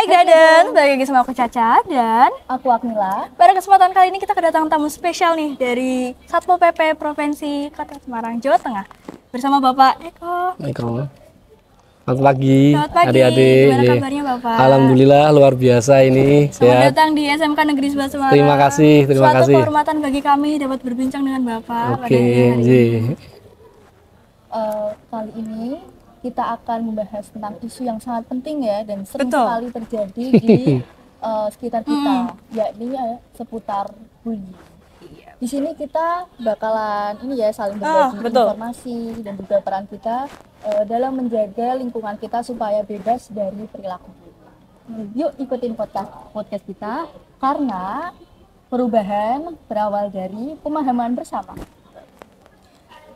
Hai Graden, balik lagi sama aku Caca dan Aku Akmila. pada kesempatan kali ini kita kedatangan tamu spesial nih dari Satpol PP Provinsi Kota Semarang, Jawa Tengah bersama Bapak Eko. Selamat pagi, Selamat pagi, adik-adik. gimana kabarnya Bapak? Alhamdulillah luar biasa ini. Selamat Sehat. datang di SMK Negeri 11 Semarang. Terima kasih. Suatu kehormatan bagi kami dapat berbincang dengan Bapak pada Oke, hari ini. Kali ini kita akan membahas tentang isu yang sangat penting ya dan sering Betul. sekali terjadi di sekitar kita, yakni seputar bullying. Di sini kita bakalan saling berbagi betul. informasi dan juga peran kita dalam menjaga lingkungan kita supaya bebas dari perilaku bullying. Yuk ikutin podcast kita karena perubahan berawal dari pemahaman bersama.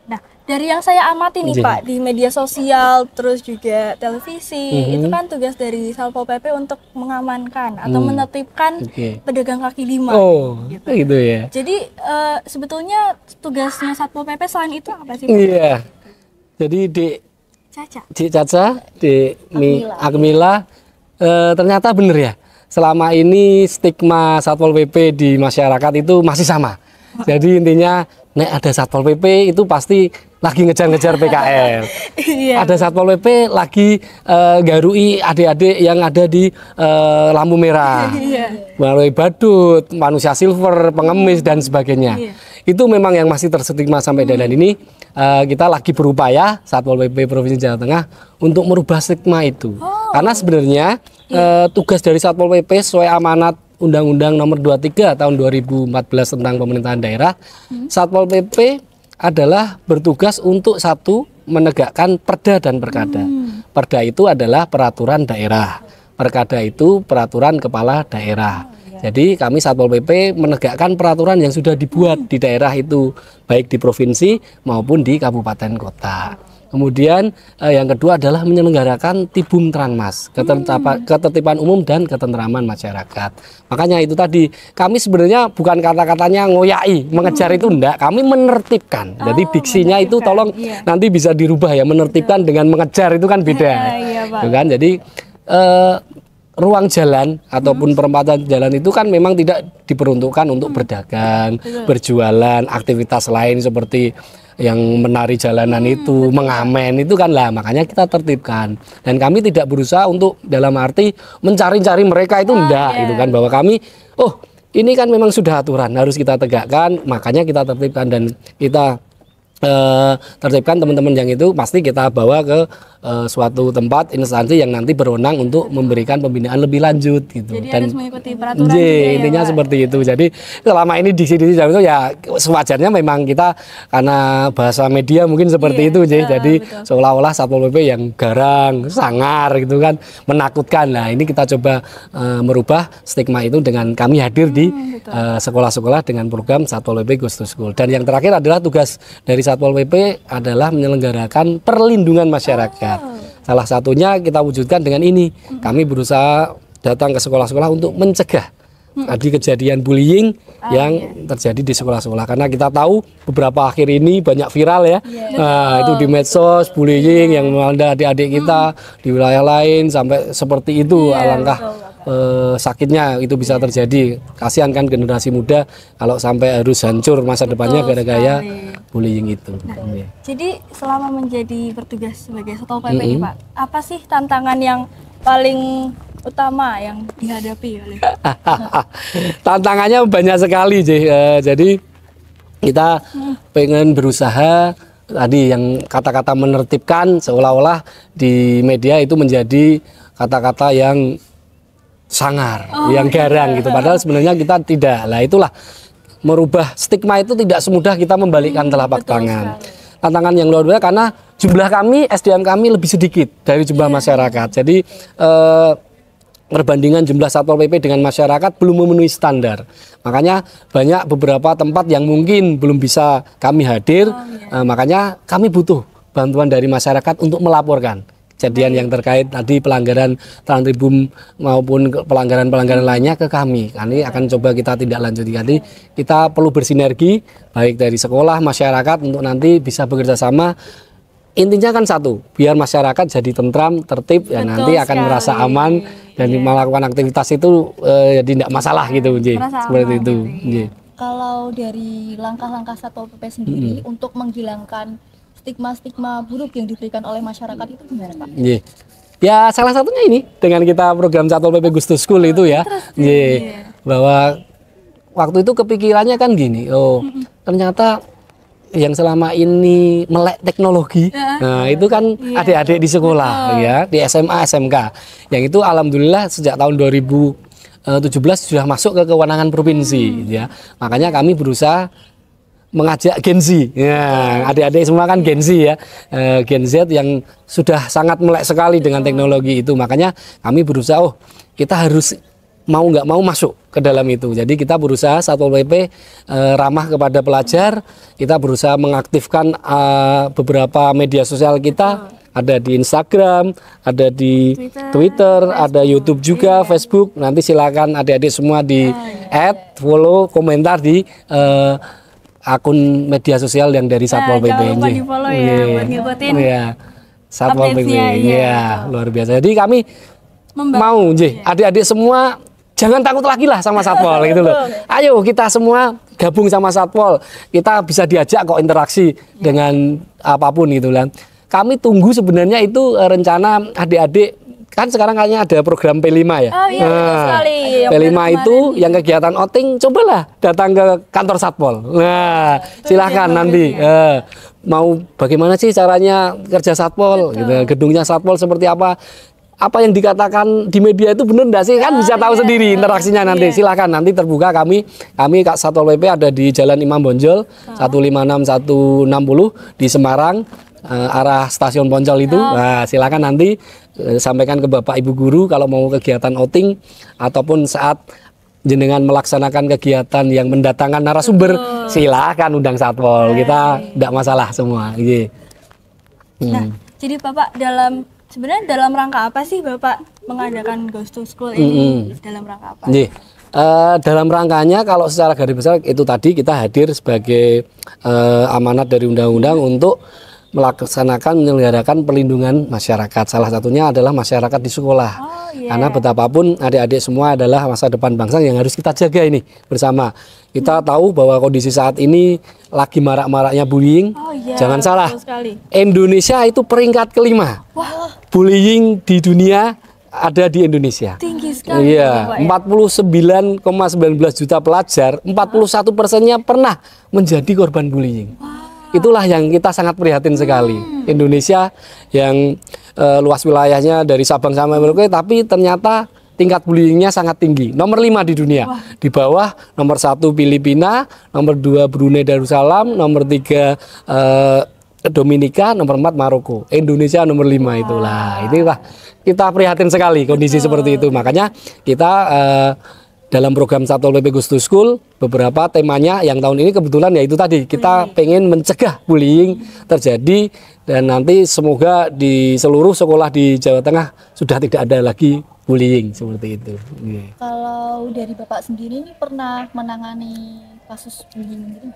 Nah, dari yang saya amati nih Iya. Pak, di media sosial, terus juga televisi, itu kan tugas dari Satpol PP untuk mengamankan atau menertibkan Oke. pedagang kaki lima. Oh, gitu ya. Jadi sebetulnya tugasnya Satpol PP selain itu apa sih Pak? Iya. Jadi Caca. di Caca, di Akmila, ternyata bener ya. Selama ini stigma Satpol PP di masyarakat itu masih sama. Jadi intinya, nek ada Satpol PP itu pasti lagi ngejar-ngejar PKL. Iya. Ada Satpol PP lagi garui adik-adik yang ada di lampu merah. Melalui badut, manusia silver, pengemis dan sebagainya. Itu memang yang masih terstigma sampai dengan ini. Kita lagi berupaya Satpol PP Provinsi Jawa Tengah untuk merubah stigma itu. Karena sebenarnya tugas dari Satpol PP sesuai amanat Undang-Undang Nomor 23 tahun 2014 tentang pemerintahan daerah, Satpol PP adalah bertugas untuk satu menegakkan perda dan perkada. Perda itu adalah peraturan daerah, perkada itu peraturan kepala daerah. Jadi kami Satpol PP menegakkan peraturan yang sudah dibuat di daerah itu, baik di provinsi maupun di kabupaten kota. Kemudian yang kedua adalah menyelenggarakan Tibum Tranmas, ketertiban umum dan ketentraman masyarakat. Makanya itu tadi, kami sebenarnya bukan kata-katanya ngoyai, mengejar itu enggak, kami menertibkan. Jadi diksinya itu tolong nanti bisa dirubah ya, menertibkan dengan mengejar itu kan beda. Iya, Pak. Gitu kan? Jadi ruang jalan ataupun perempatan jalan itu kan memang tidak diperuntukkan untuk berdagang, berjualan, aktivitas lain seperti yang menari jalanan itu, mengamen itu kan lah, makanya kita tertibkan. Dan kami tidak berusaha untuk dalam arti mencari-cari mereka itu enggak, gitu kan, bahwa kami ini kan memang sudah aturan harus kita tegakkan, makanya kita tertibkan dan kita tertibkan teman-teman yang itu pasti kita bawa ke suatu tempat instansi yang nanti berwenang untuk memberikan pembinaan lebih lanjut gitu. Jadi Dan harus mengikuti peraturan juga ya, intinya Pak? seperti itu. Jadi selama ini di sini itu ya sewajarnya memang kita karena bahasa media mungkin seperti itu jadi seolah-olah Satpol PP yang garang, sangar gitu kan, menakutkan. Nah, ini kita coba merubah stigma itu dengan kami hadir di sekolah-sekolah dengan program Satpol PP Goes to School. Dan yang terakhir adalah tugas dari Satpol PP adalah menyelenggarakan perlindungan masyarakat. Salah satunya kita wujudkan dengan ini. Kami berusaha datang ke sekolah-sekolah untuk mencegah tadi kejadian bullying yang terjadi di sekolah-sekolah. Karena kita tahu beberapa akhir ini banyak viral ya. Nah, itu di medsos bullying yang melanda adik-adik kita di wilayah lain sampai seperti itu. Alangkah sakitnya itu bisa terjadi. Kasihan kan generasi muda kalau sampai harus hancur masa depannya gara-gara bullying itu. Jadi selama menjadi bertugas sebagai Satpol PP ini Pak, apa sih tantangan yang paling utama yang dihadapi oleh? Tantangannya banyak sekali, jadi kita pengen berusaha tadi yang kata-kata menertibkan seolah-olah di media itu menjadi kata-kata yang sangar, yang garang gitu. Padahal sebenarnya kita tidak. Lah itulah merubah stigma itu tidak semudah kita membalikkan telapak tangan. Tantangan yang luar biasa karena jumlah kami, SDM kami lebih sedikit dari jumlah masyarakat. Jadi perbandingan jumlah Satpol PP dengan masyarakat belum memenuhi standar. Makanya banyak beberapa tempat yang mungkin belum bisa kami hadir. Makanya kami butuh bantuan dari masyarakat untuk melaporkan kejadian yang terkait tadi pelanggaran Trans-Tribun maupun pelanggaran-pelanggaran lainnya ke kami. Ini akan coba kita tidak lanjuti. Nanti kita perlu bersinergi baik dari sekolah, masyarakat untuk nanti bisa bekerja sama intinya kan satu, biar masyarakat jadi tentram, tertib, ya nanti akan sekali. merasa aman dan melakukan aktivitas itu jadi tidak masalah gitu, Nji. Merasa Seperti aman, itu. gitu. Nji. Kalau dari langkah-langkah Satpol PP sendiri untuk menghilangkan stigma-stigma buruk yang diberikan oleh masyarakat itu gimana, Pak? Nji. Ya salah satunya ini dengan kita program Satpol PP Gusto School itu ya, Nji. Bahwa waktu itu kepikirannya kan gini, oh ternyata yang selama ini melek teknologi, nah itu kan adik-adik di sekolah ya, di SMA, SMK, yang itu alhamdulillah sejak tahun 2017 sudah masuk ke kewenangan provinsi, ya. Makanya kami berusaha mengajak Gen Z, ya, adik-adik semua kan Gen Z ya, Gen Z yang sudah sangat melek sekali dengan teknologi itu. Makanya kami berusaha, oh kita harus mau nggak mau masuk ke dalam itu. Jadi kita berusaha Satpol PP ramah kepada pelajar. Kita berusaha mengaktifkan beberapa media sosial kita. Ada di Instagram, ada di Twitter, ada YouTube juga, Facebook. Nanti silakan adik-adik semua di add, follow, komentar di akun media sosial yang dari Satpol PP. Jangan lupa di-follow ya, buat ngikutin Satpol PP. updates-nya, Iya, luar biasa. Jadi kami mau, adik-adik semua jangan takut lagi lah sama Satpol gitu loh. Ayo kita semua gabung sama Satpol. Kita bisa diajak kok interaksi dengan apapun gitu kan. Kami tunggu sebenarnya itu rencana adik-adik, kan sekarang kayaknya ada program P5 ya. Oh iya, betul sekali. Yang P5 baru itu kemarin. yang kegiatan outing, cobalah datang ke kantor Satpol. Nah, silahkan nanti mau bagaimana sih caranya kerja Satpol, gitu. Gedungnya Satpol seperti apa yang dikatakan di media itu benar enggak sih, kan bisa tahu sendiri interaksinya nanti. Silahkan nanti terbuka, kami Kak Satpol PP ada di Jalan Imam Bonjol 156 160 di Semarang, arah stasiun Poncol itu. Nah, silakan nanti sampaikan ke Bapak Ibu guru kalau mau kegiatan outing ataupun saat jenengan melaksanakan kegiatan yang mendatangkan narasumber, silakan undang Satpol. Kita tidak masalah semua. Nah, jadi Bapak sebenarnya dalam rangka apa sih Bapak mengadakan Gusto School ini? Dalam rangka apa? Dalam rangkanya kalau secara garis besar itu tadi kita hadir sebagai amanat dari undang-undang untuk melaksanakan menyelenggarakan perlindungan masyarakat. Salah satunya adalah masyarakat di sekolah. Karena betapapun adik-adik semua adalah masa depan bangsa yang harus kita jaga ini bersama. Kita tahu bahwa kondisi saat ini lagi marak-maraknya bullying. Jangan salah, Indonesia itu peringkat kelima. Bullying di dunia ada di Indonesia. Tinggi sekali. Iya, 49,19 juta pelajar, 41%-nya pernah menjadi korban bullying. Itulah yang kita sangat prihatin sekali. Indonesia yang luas wilayahnya dari Sabang sampai Merauke, tapi ternyata tingkat bullyingnya sangat tinggi. Nomor 5 di dunia. Di bawah nomor 1 Filipina, nomor 2 Brunei Darussalam, nomor 3 Dominika, nomor 4 Maroko. Indonesia nomor 5 itulah. Inilah kita prihatin sekali kondisi seperti itu. Makanya kita dalam program Satpol PP Gusto School beberapa temanya yang tahun ini kebetulan ya itu tadi kita pengen mencegah bullying terjadi dan nanti semoga di seluruh sekolah di Jawa Tengah sudah tidak ada lagi bullying seperti itu. Kalau dari Bapak sendiri ini pernah menangani kasus bullying gitu?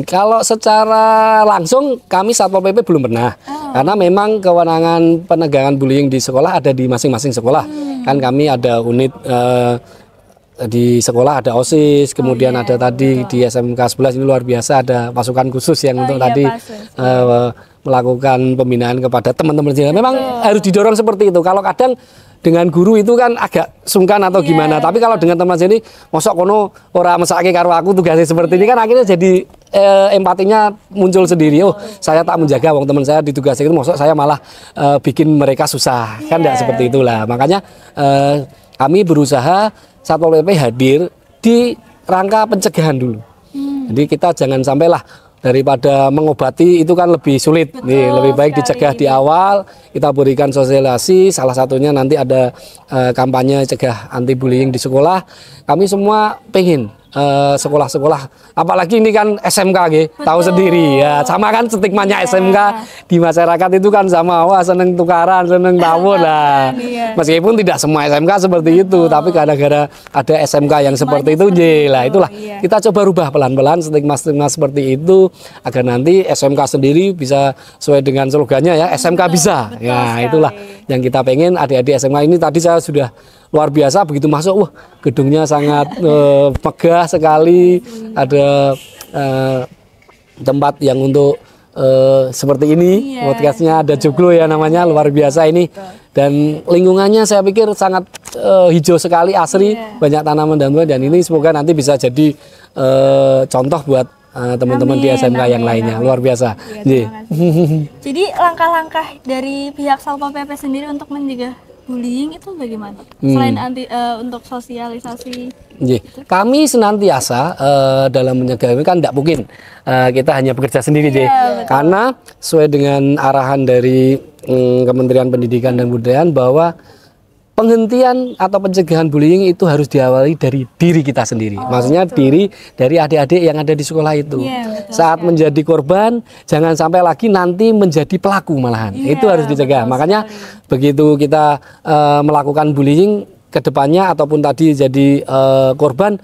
Kalau secara langsung kami Satpol PP belum pernah, karena memang kewenangan penegakan bullying di sekolah ada di masing-masing sekolah. Kan kami ada unit di sekolah ada OSIS, kemudian ada tadi di SMK 11 ini luar biasa ada pasukan khusus yang untuk tadi melakukan pembinaan kepada teman-teman. Memang harus didorong seperti itu. Kalau kadang dengan guru itu kan agak sungkan atau gimana, tapi kalau dengan teman sini mosok kono ora mesake karo aku tugasnya seperti ini kan akhirnya jadi empatinya muncul sendiri. Oh, saya tak menjaga wong teman saya ditugasi itu mosok saya malah bikin mereka susah. Kan enggak seperti itulah. Makanya kami berusaha Satpol PP hadir di rangka pencegahan dulu. Jadi kita jangan sampailah daripada mengobati itu kan lebih sulit. Nih, lebih baik dicegah di awal, kita berikan sosialisasi, salah satunya nanti ada kampanye cegah anti bullying di sekolah. Kami semua pengen sekolah-sekolah, apalagi ini kan SMK gitu, tahu sendiri ya, sama kan stigmanya SMK di masyarakat itu kan sama, wah seneng tukaran, seneng tawur lah. Meskipun tidak semua SMK seperti itu, tapi gara-gara ada SMK yang seperti itu, lah itulah kita coba rubah pelan-pelan stigma-stigma seperti itu agar nanti SMK sendiri bisa sesuai dengan slogannya ya, SMK bisa. Ya itulah yang kita pengen adik-adik SMK ini. Tadi saya sudah luar biasa begitu masuk, wah gedungnya sangat megah sekali, ada tempat yang untuk seperti ini, podcastnya ada joglo ya namanya, luar biasa ini. Dan lingkungannya saya pikir sangat hijau sekali, asri, banyak tanaman dan ini semoga nanti bisa jadi contoh buat teman-teman di SMK yang lainnya. Luar biasa. Jadi langkah-langkah dari pihak Satpol PP sendiri untuk mencegah bullying itu bagaimana? Selain untuk sosialisasi. Kami senantiasa dalam mencegah ini kan tidak mungkin kita hanya bekerja sendiri, karena sesuai dengan arahan dari Kementerian Pendidikan dan Kebudayaan bahwa penghentian atau pencegahan bullying itu harus diawali dari diri kita sendiri. Maksudnya diri dari adik-adik yang ada di sekolah itu. Saat menjadi korban, jangan sampai lagi nanti menjadi pelaku malahan. Itu harus dicegah. Makanya begitu kita melakukan bullying ke depannya ataupun tadi jadi korban,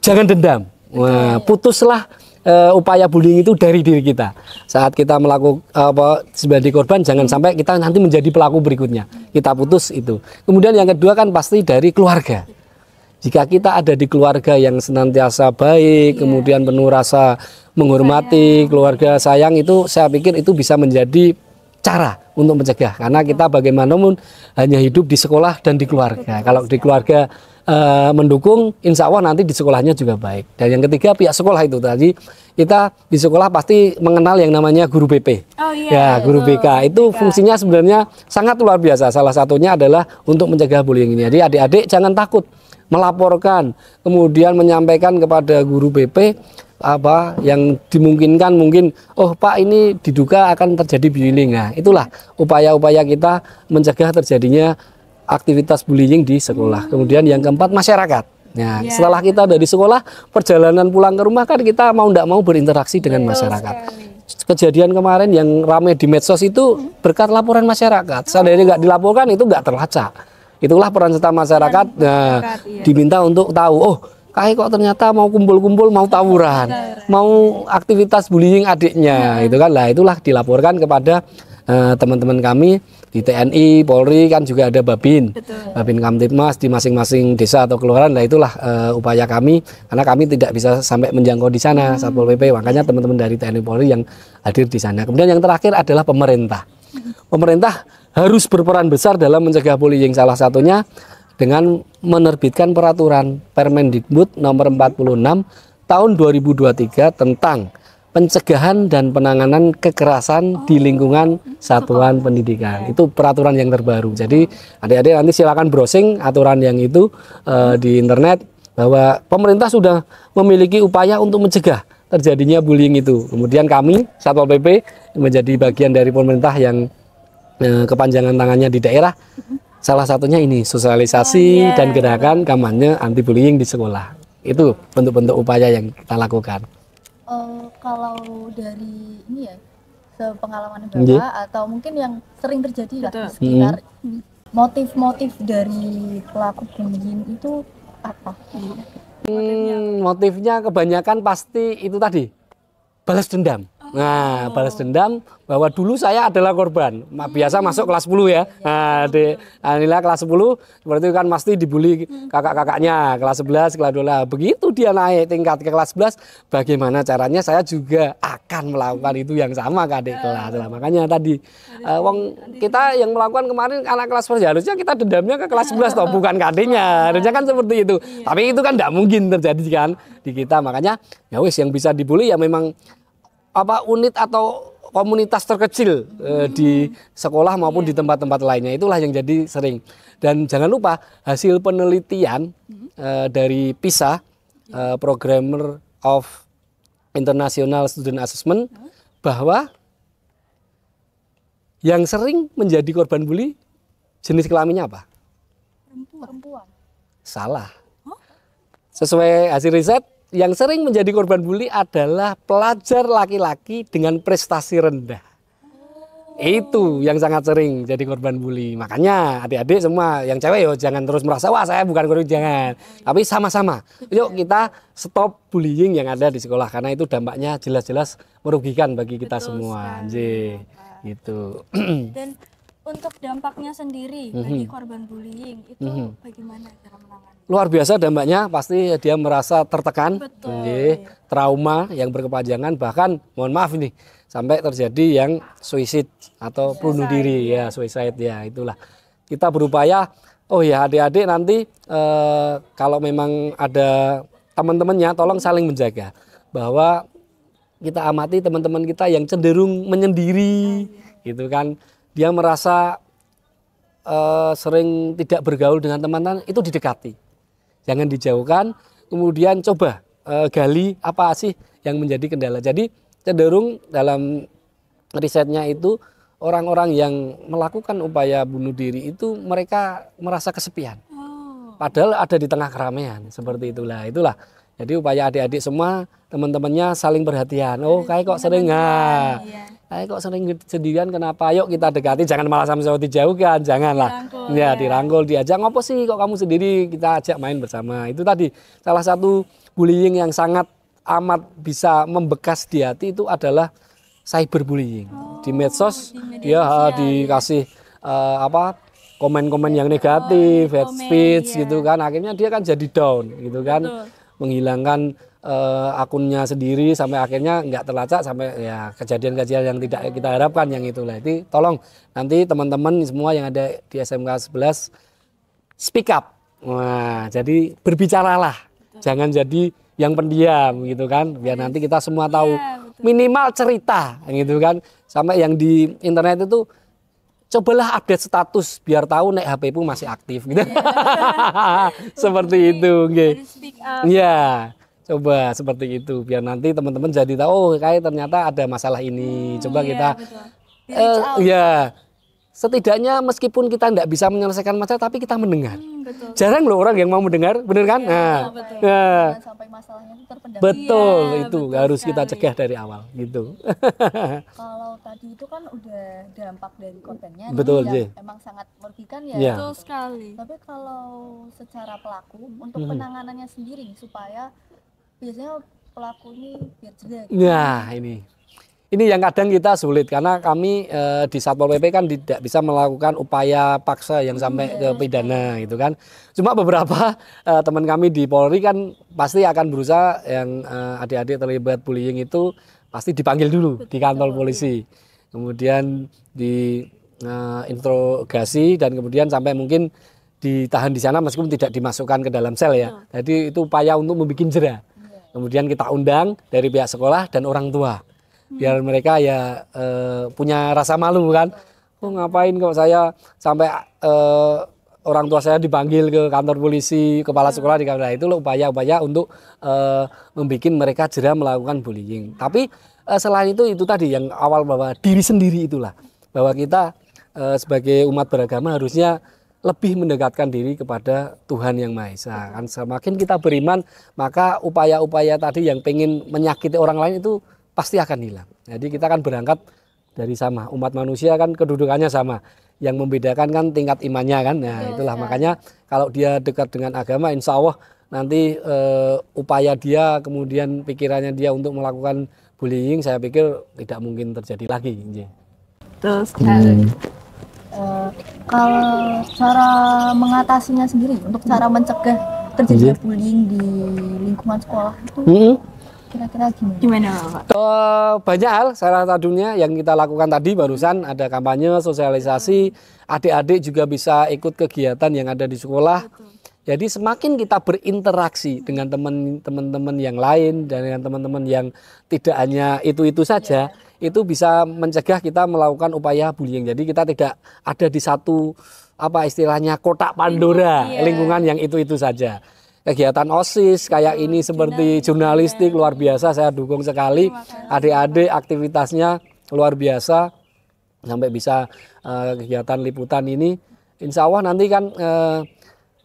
jangan dendam. Putuslah upaya bullying itu dari diri kita. Saat kita melakukan sebagai korban, jangan sampai kita nanti menjadi pelaku berikutnya. Kita putus itu. Kemudian yang kedua kan pasti dari keluarga. Jika kita ada di keluarga yang senantiasa baik, kemudian penuh rasa menghormati, keluarga sayang, itu saya pikir itu bisa menjadi cara untuk mencegah. Karena kita bagaimanapun hanya hidup di sekolah dan di keluarga. Kalau di keluarga mendukung, insya Allah nanti di sekolahnya juga baik. Dan yang ketiga pihak sekolah itu tadi, kita di sekolah pasti mengenal yang namanya guru BP. Guru BK itu fungsinya sebenarnya sangat luar biasa. Salah satunya adalah untuk mencegah bullying ini. Jadi adik-adik jangan takut melaporkan, kemudian menyampaikan kepada guru BP apa yang dimungkinkan, mungkin Pak ini diduga akan terjadi bullying. Nah, itulah upaya-upaya kita mencegah terjadinya aktivitas bullying di sekolah. Kemudian yang keempat, masyarakat. Nah, setelah kita dari sekolah, perjalanan pulang ke rumah kan kita mau tidak mau berinteraksi dengan masyarakat. Kejadian kemarin yang ramai di medsos itu berkat laporan masyarakat. Seandainya nggak dilaporkan itu nggak terlacak. Itulah peran serta masyarakat. Nah, diminta untuk tahu, kayak kok ternyata mau kumpul-kumpul, mau tawuran, mau aktivitas bullying adiknya, itu kan lah, itulah dilaporkan kepada teman-teman kami di TNI, Polri, kan juga ada Babin, Babin Kamtibmas di masing-masing desa atau kelurahan. Nah itulah upaya kami, karena kami tidak bisa sampai menjangkau di sana Satpol PP, makanya teman-teman dari TNI, Polri yang hadir di sana. Kemudian yang terakhir adalah pemerintah. Pemerintah harus berperan besar dalam mencegah bullying, salah satunya dengan menerbitkan peraturan Permendikbud nomor 46 tahun 2023 tentang pencegahan dan penanganan kekerasan di lingkungan satuan pendidikan. Itu peraturan yang terbaru. Jadi adik-adik nanti silakan browsing aturan yang itu di internet, bahwa pemerintah sudah memiliki upaya untuk mencegah terjadinya bullying itu. Kemudian kami Satpol PP menjadi bagian dari pemerintah yang kepanjangan tangannya di daerah. Salah satunya ini sosialisasi dan gerakan kampanye anti bullying di sekolah. Itu bentuk-bentuk upaya yang kita lakukan. Kalau dari ini ya, sepengalaman Bapak atau mungkin yang sering terjadi lah di sekitar, motif-motif dari pelaku bullying itu apa? Motifnya kebanyakan pasti itu tadi, balas dendam. Nah, balas dendam bahwa dulu saya adalah korban. Biasa masuk kelas 10 ya. Nah, inilah kelas 10 seperti itu kan pasti dibully kakak-kakaknya, kelas 11, kelas 12. Begitu dia naik tingkat ke kelas 11, bagaimana caranya saya juga akan melakukan itu yang sama ke adik kelas. Nah, makanya tadi kita yang melakukan kemarin anak kelas 11, harusnya kita dendamnya ke kelas 11 toh, bukan ke adiknya. Harusnya kan seperti itu. Tapi itu kan tidak mungkin terjadi kan di kita. Makanya ya wis, yang bisa dibully ya memang unit atau komunitas terkecil di sekolah maupun di tempat-tempat lainnya. Itulah yang jadi sering. Dan jangan lupa hasil penelitian dari PISA, Programmer of International Student Assessment, bahwa yang sering menjadi korban bully jenis kelaminnya apa? Perempuan. Salah. Sesuai hasil riset, yang sering menjadi korban bully adalah pelajar laki-laki dengan prestasi rendah. Itu yang sangat sering jadi korban bully. Makanya adik-adik semua yang cewek yo jangan terus merasa wah saya bukan korban, jangan. Tapi sama-sama. Yuk kita stop bullying yang ada di sekolah karena itu dampaknya jelas-jelas merugikan bagi kita semua. Gitu. Dan untuk dampaknya sendiri bagi korban bullying itu bagaimana cara menangani? Luar biasa dampaknya, pasti dia merasa tertekan, trauma yang berkepanjangan, bahkan mohon maaf ini sampai terjadi yang suicide atau bunuh diri ya, suicide ya, itulah. Kita berupaya, oh ya adik-adik nanti kalau memang ada teman-temannya tolong saling menjaga, bahwa kita amati teman-teman kita yang cenderung menyendiri gitu kan, dia merasa sering tidak bergaul dengan teman-teman, itu didekati. Jangan dijauhkan, kemudian coba gali apa sih yang menjadi kendala. Jadi cenderung dalam risetnya itu orang-orang yang melakukan upaya bunuh diri itu mereka merasa kesepian. Padahal ada di tengah keramaian, seperti itulah. Jadi upaya adik-adik semua, teman-temannya saling perhatian. Oh kayak kok sering kayak kok sering sendirian, kenapa? Yuk kita dekati, jangan malah sama-sama dijauhkan, janganlah. Dirangkul, diajak, ngopo sih kok kamu sendiri, kita ajak main bersama. Itu tadi salah satu bullying yang sangat amat bisa membekas di hati itu adalah cyberbullying. Di medsos dia dikasih komen-komen yang negatif, hate speech gitu kan. Akhirnya dia kan jadi down gitu kan. Menghilangkan akunnya sendiri sampai akhirnya nggak terlacak sampai ya kejadian-kejadian yang tidak kita harapkan yang itulah. Jadi tolong nanti teman-teman semua yang ada di SMK 11 speak up. Nah, jadi berbicaralah. Jangan jadi yang pendiam gitu kan. Biar nanti kita semua tahu minimal cerita gitu kan. Sampai yang di internet itu cobalah update status biar tahu nek HP pun masih aktif gitu. Seperti itu nggih. Iya. Coba seperti itu biar nanti teman-teman jadi tahu oh kayak ternyata ada masalah ini. Coba kita setidaknya meskipun kita tidak bisa menyelesaikan masalah tapi kita mendengar. Jarang loh orang yang mau mendengar, bener kan? Sampai masalahnya itu terpendam. Betul, itu harus kita cegah dari awal gitu. Kalau tadi itu kan udah dampak dari korbannya yang emang sangat merugikan ya. Betul sekali. Tapi kalau secara pelaku untuk penanganannya sendiri supaya biasanya pelaku ini biar jerah. Nah, ini yang kadang kita sulit karena kami di Satpol PP kan tidak bisa melakukan upaya paksa yang sampai ke pidana gitu kan. Cuma beberapa teman kami di Polri kan pasti akan berusaha yang adik-adik terlibat bullying itu pasti dipanggil dulu di kantor polisi. Kemudian di interogasi dan kemudian sampai mungkin ditahan di sana meskipun tidak dimasukkan ke dalam sel ya. Jadi itu upaya untuk membuat jerah. Kemudian kita undang dari pihak sekolah dan orang tua. Biar mereka ya punya rasa malu kan. Oh ngapain kok saya sampai orang tua saya dipanggil ke kantor polisi, kepala sekolah di kantor. Itu loh upaya-upaya untuk membuat mereka jerah melakukan bullying. Tapi selain itu tadi yang awal bahwa diri sendiri itulah. Bahwa kita sebagai umat beragama harusnya lebih mendekatkan diri kepada Tuhan Yang Maha Esa. Kan semakin kita beriman, maka upaya-upaya tadi yang pengen menyakiti orang lain itu pasti akan hilang. Jadi kita akan berangkat dari sama. Umat manusia kan kedudukannya sama. Yang membedakan kan tingkat imannya kan. Nah itulah makanya kalau dia dekat dengan agama, insya Allah nanti upaya dia kemudian pikirannya dia untuk melakukan bullying, saya pikir tidak mungkin terjadi lagi. Betul sekali. Kalau cara mengatasinya sendiri untuk cara mencegah terjadi bullying di lingkungan sekolah itu kira-kira gimana Pak? Banyak hal salah satunya yang kita lakukan tadi barusan ada kampanye sosialisasi, adik-adik juga bisa ikut kegiatan yang ada di sekolah. Jadi semakin kita berinteraksi dengan teman-teman yang lain dan dengan teman-teman yang tidak hanya itu-itu saja, itu bisa mencegah kita melakukan upaya bullying. Jadi kita tidak ada di satu istilahnya kotak Pandora, lingkungan yang itu-itu saja. Kegiatan OSIS kayak ini seperti jurnalistik luar biasa, saya dukung sekali. Adik-adik aktivitasnya luar biasa sampai bisa kegiatan liputan ini. Insya Allah nanti kan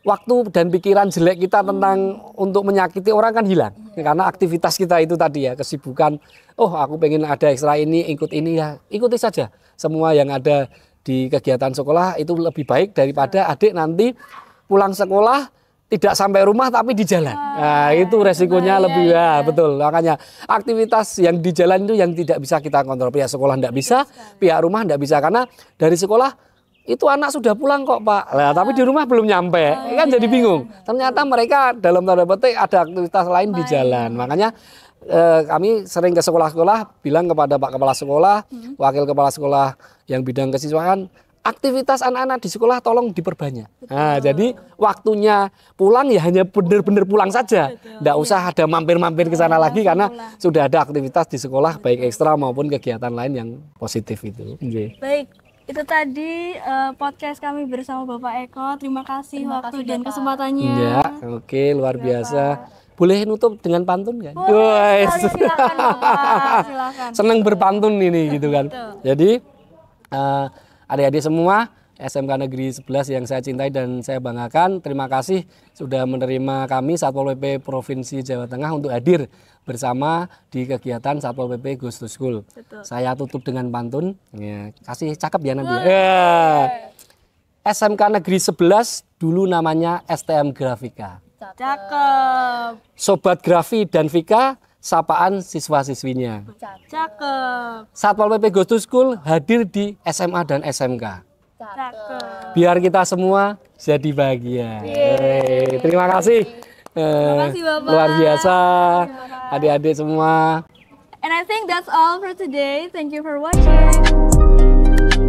waktu dan pikiran jelek kita tentang untuk menyakiti orang kan hilang. Karena aktivitas kita itu tadi ya, kesibukan. Oh, aku pengen ada ekstra ini, ikut ini ya, ikuti saja. Semua yang ada di kegiatan sekolah itu lebih baik daripada adik nanti pulang sekolah tidak sampai rumah tapi di jalan. Nah, itu resikonya lebih ya, betul. Makanya aktivitas yang di jalan itu yang tidak bisa kita kontrol. Pihak sekolah tidak bisa, pihak rumah tidak bisa karena dari sekolah itu anak sudah pulang kok Pak, nah, tapi di rumah belum nyampe, kan jadi bingung. Ternyata mereka dalam tanda petik ada aktivitas lain di jalan. Makanya kami sering ke sekolah-sekolah bilang kepada Pak Kepala Sekolah, Wakil Kepala Sekolah yang bidang kesiswaan, aktivitas anak-anak di sekolah tolong diperbanyak. Nah, jadi waktunya pulang ya hanya benar-benar pulang saja, tidak usah ada mampir-mampir ke sana lagi karena sudah ada aktivitas di sekolah baik ekstra maupun kegiatan lain yang positif itu. Baik. Itu tadi podcast kami bersama Bapak Eko. Terima kasih waktu dan kesempatannya. Ya, oke, luar biasa. Boleh nutup dengan pantun nggak? Boleh, silakan Bapak, silakan. Senang berpantun ini gitu kan. Jadi adik-adik semua SMK Negeri 11 yang saya cintai dan saya banggakan, terima kasih sudah menerima kami Satpol PP Provinsi Jawa Tengah untuk hadir bersama di kegiatan Satpol PP Goes to School. Betul. Saya tutup dengan pantun, ya, kasih cakep ya nanti. Ya. SMK Negeri 11 dulu namanya STM Grafika. Cakep. Sobat Grafi dan Vika, sapaan siswa-siswinya. Cakep. Satpol PP Goes to School hadir di SMA dan SMK. Cakep. Biar kita semua jadi bahagia. Terima kasih. Terima kasih Bapak. Luar biasa. Adik-adik semua. And I think that's all for today. Thank you for watching.